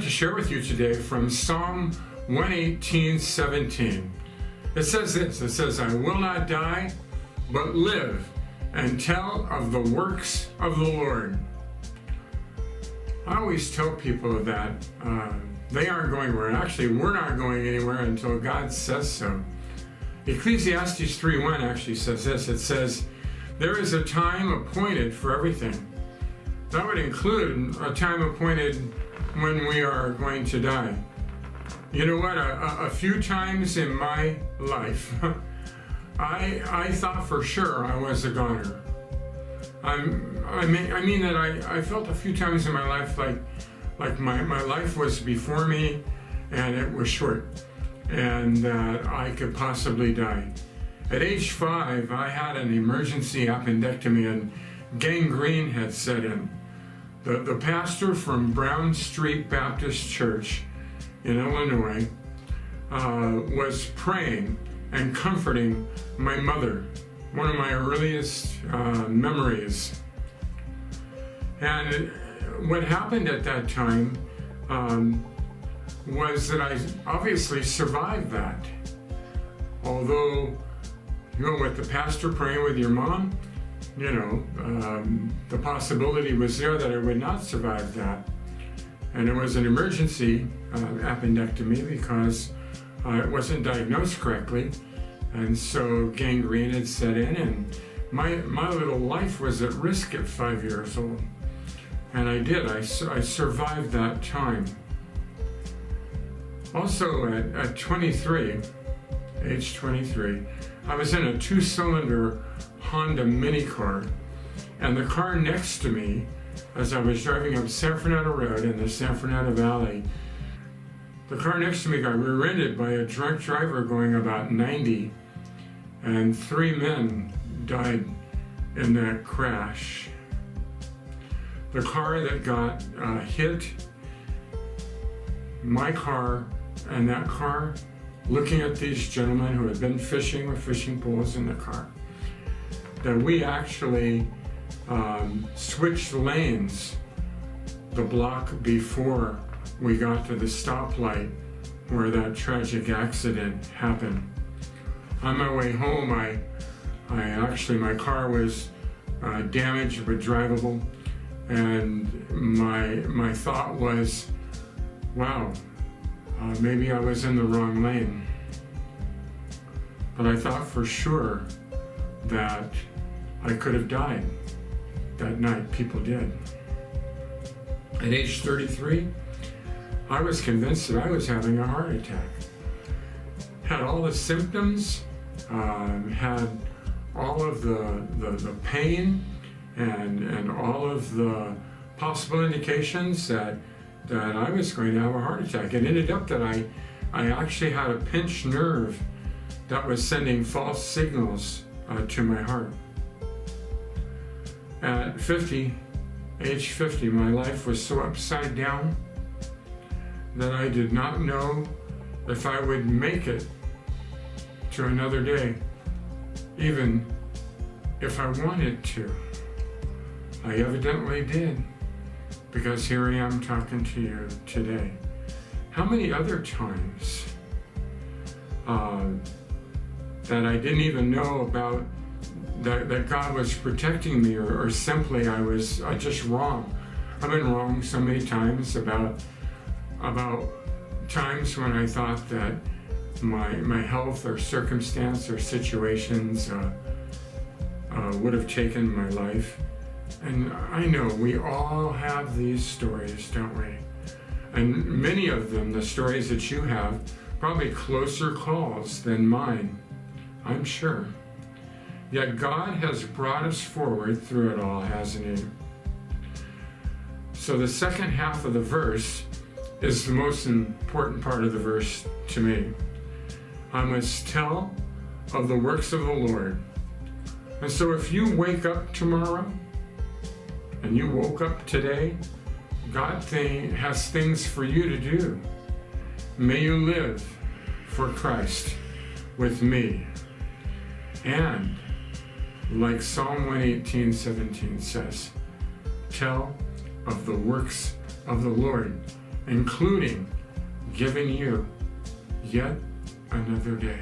to share with you today from Psalm 118:17. It says this, it says, I will not die, but live and tell of the works of the Lord. I always tell people that they aren't going anywhere. Actually, we're not going anywhere until God says so. Ecclesiastes 3:1 actually says this. It says, there is a time appointed for everything. That would include a time appointed when we are going to die. You know what? A few times in my life, I thought for sure I was a goner. I mean that I felt a few times in my life like my life was before me and it was short and that I could possibly die. At age 5, I had an emergency appendectomy and gangrene had set in. The pastor from Brown Street Baptist Church in Illinois was praying and comforting my mother, one of my earliest memories. And what happened at that time was that I obviously survived that. Although, you know, with the pastor praying with your mom, you know, the possibility was there that I would not survive that. And it was an emergency appendectomy because it wasn't diagnosed correctly. And so gangrene had set in and my little life was at risk at 5 years old. And I did, I survived that time. Also at 23, age 23, I was in a 2-cylinder Honda mini car, and the car next to me, as I was driving up San Fernando Road in the San Fernando Valley, the car next to me got rear-ended by a drunk driver going about 90, and 3 men died in that crash. The car that got hit, my car and that car, looking at these gentlemen who had been fishing with fishing poles in the car, that we actually switched lanes the block before we got to the stoplight where that tragic accident happened. On my way home, my car was damaged but drivable, and my thought was, wow, maybe I was in the wrong lane. But I thought for sure that I could have died that night. People did. At age 33, I was convinced that I was having a heart attack. Had all the symptoms, had all of the pain and all of the possible indications that I was going to have a heart attack. It ended up that I actually had a pinched nerve that was sending false signals to my heart. At age 50, my life was so upside down that I did not know if I would make it to another day, even if I wanted to. I evidently did, because here I am talking to you today. How many other times that I didn't even know about that God was protecting me, or simply I was just wrong. I've been wrong so many times about times when I thought that my health or circumstance or situations would have taken my life. And I know we all have these stories, don't we? And many of them, the stories that you have, probably closer calls than mine, I'm sure. Yet God has brought us forward through it all, hasn't He? So the second half of the verse is the most important part of the verse to me. I must tell of the works of the Lord. And so if you wake up tomorrow, and you woke up today, God has things for you to do. May you live for Christ with me. And like Psalm 118:17 says, tell of the works of the Lord. including giving you yet another day.